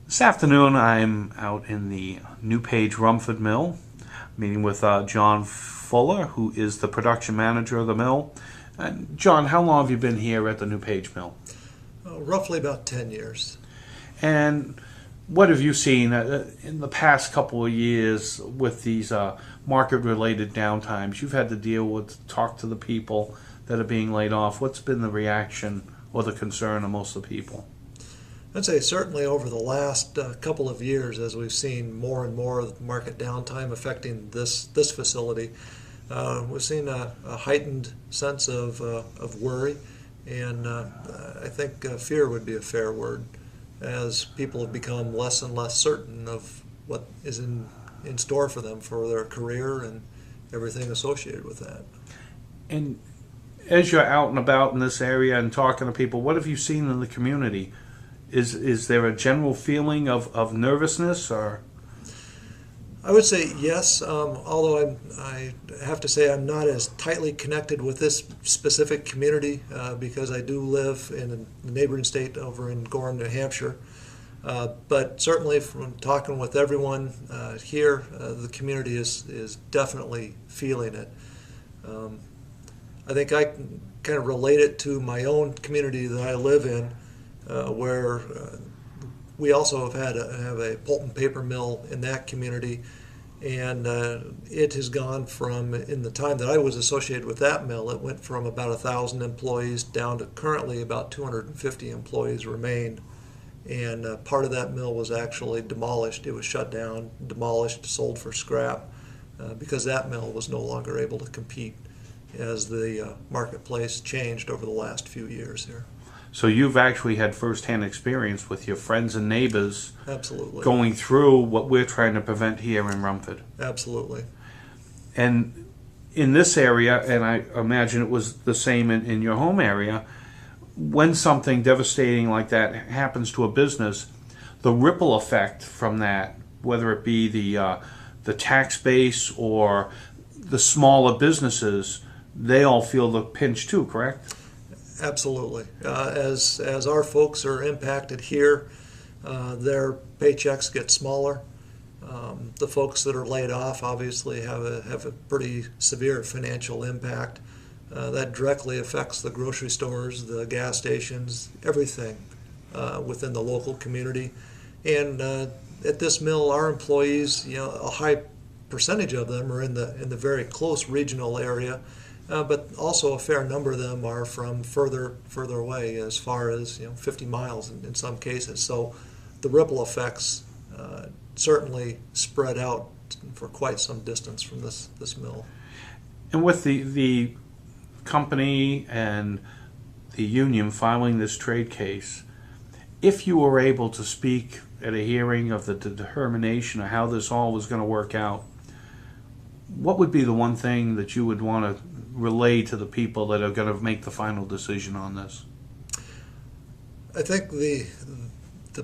This afternoon, I'm out in the NewPage Rumford Mill, meeting with John Fuller, who is the production manager of the mill. John, how long have you been here at the NewPage Mill? Roughly about 10 years. And what have you seen in the past couple of years with these market-related downtimes? You've had to deal with, talk to the people that are being laid off. What's been the reaction or the concern of most of the people? I'd say certainly over the last couple of years, as we've seen more and more of the market downtime affecting this facility, we've seen a heightened sense of worry, and I think fear would be a fair word, as people have become less and less certain of what is in store for them for their career and everything associated with that. And as you're out and about in this area and talking to people, what have you seen in the community? Is there a general feeling of nervousness, or? I would say yes, although I have to say I'm not as tightly connected with this specific community because I do live in the neighboring state over in Gorham, New Hampshire. But certainly from talking with everyone here, the community is definitely feeling it. I think I can kind of relate it to my own community that I live in, where we also have a pulp and paper mill in that community, and it has gone from, in the time that I was associated with that mill, it went from about 1,000 employees down to currently about 250 employees remain. And part of that mill was actually demolished. It was shut down, demolished, sold for scrap, because that mill was no longer able to compete as the marketplace changed over the last few years here. So you've actually had firsthand experience with your friends and neighbors. Absolutely. Going through what we're trying to prevent here in Rumford. Absolutely. And in this area, and I imagine it was the same in your home area, when something devastating like that happens to a business, the ripple effect from that, whether it be the tax base or the smaller businesses, they all feel the pinch too, correct? Absolutely. As our folks are impacted here, their paychecks get smaller. The folks that are laid off obviously have a pretty severe financial impact. That directly affects the grocery stores, the gas stations, everything within the local community. And at this mill, our employees, a high percentage of them are in the very close regional area. But also a fair number of them are from further away, as far as 50 miles in some cases. So the ripple effects certainly spread out for quite some distance from this mill. And with the company and the union filing this trade case, if you were able to speak at a hearing of the determination of how this all was going to work out, what would be the one thing that you would want to relay to the people that are going to make the final decision on this? I think the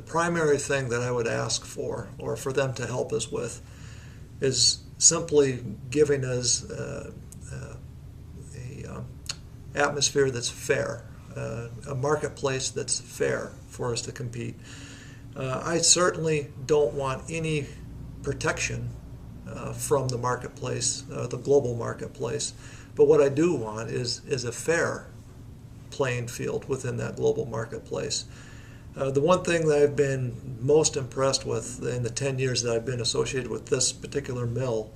primary thing that I would ask for, or for them to help us with, is simply giving us a atmosphere that's fair, a marketplace that's fair for us to compete. I certainly don't want any protection from the marketplace, the global marketplace. But what I do want is a fair playing field within that global marketplace. The one thing that I've been most impressed with in the 10 years that I've been associated with this particular mill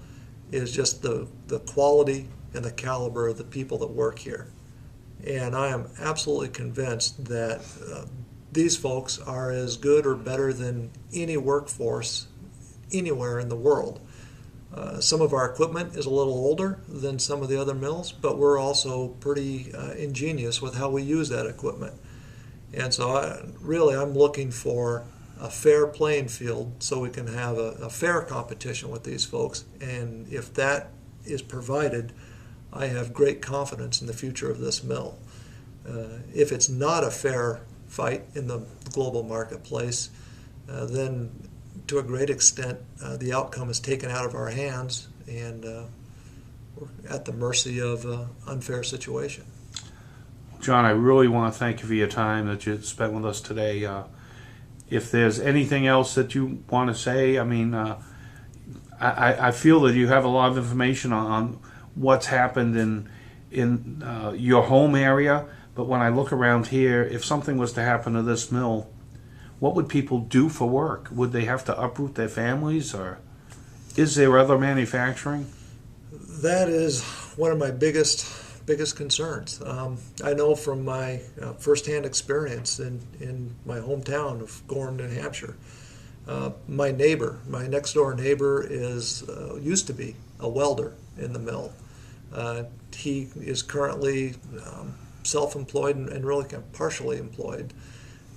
is just the quality and the caliber of the people that work here. And I am absolutely convinced that these folks are as good or better than any workforce anywhere in the world. Some of our equipment is a little older than some of the other mills, but we're also pretty ingenious with how we use that equipment. And so I'm looking for a fair playing field so we can have a fair competition with these folks. And if that is provided, I have great confidence in the future of this mill. If it's not a fair fight in the global marketplace, then to a great extent, the outcome is taken out of our hands, and we're at the mercy of an unfair situation. John, I really want to thank you for your time that you spent with us today. if there's anything else that you want to say, I mean, I feel that you have a lot of information on what's happened in your home area. But when I look around here, if something was to happen to this mill, what would people do for work? Would they have to uproot their families, or is there other manufacturing? That is one of my biggest concerns. I know from my firsthand experience in my hometown of Gorham, New Hampshire. My next door neighbor, used to be a welder in the mill. He is currently self-employed and really kind of partially employed.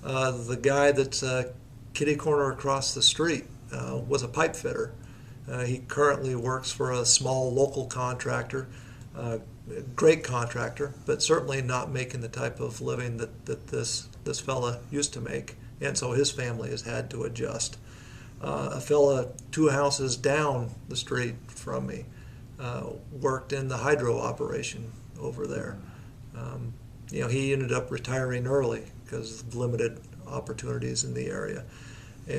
The guy that's kitty corner across the street was a pipe fitter. He currently works for a small local contractor, great contractor, but certainly not making the type of living that this fella used to make, and so his family has had to adjust. A fella 2 houses down the street from me worked in the hydro operation over there. He ended up retiring early because of limited opportunities in the area.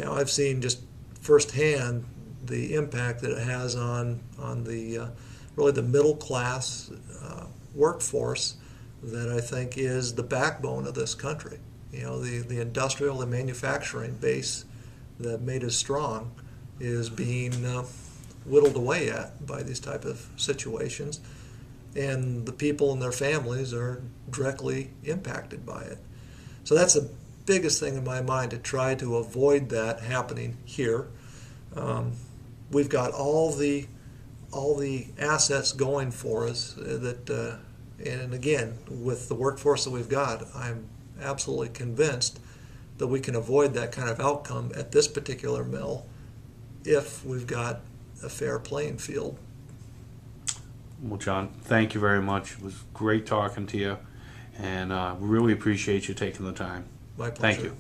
I've seen just firsthand the impact that it has on the really the middle class workforce that I think is the backbone of this country. The industrial and manufacturing base that made us strong is being whittled away at by these type of situations, and the people and their families are directly impacted by it. So that's the biggest thing in my mind, to try to avoid that happening here. We've got all the assets going for us and again, with the workforce that we've got, I'm absolutely convinced that we can avoid that kind of outcome at this particular mill if we've got a fair playing field. Well, John, thank you very much. It was great talking to you, and really appreciate you taking the time. My pleasure. Thank you.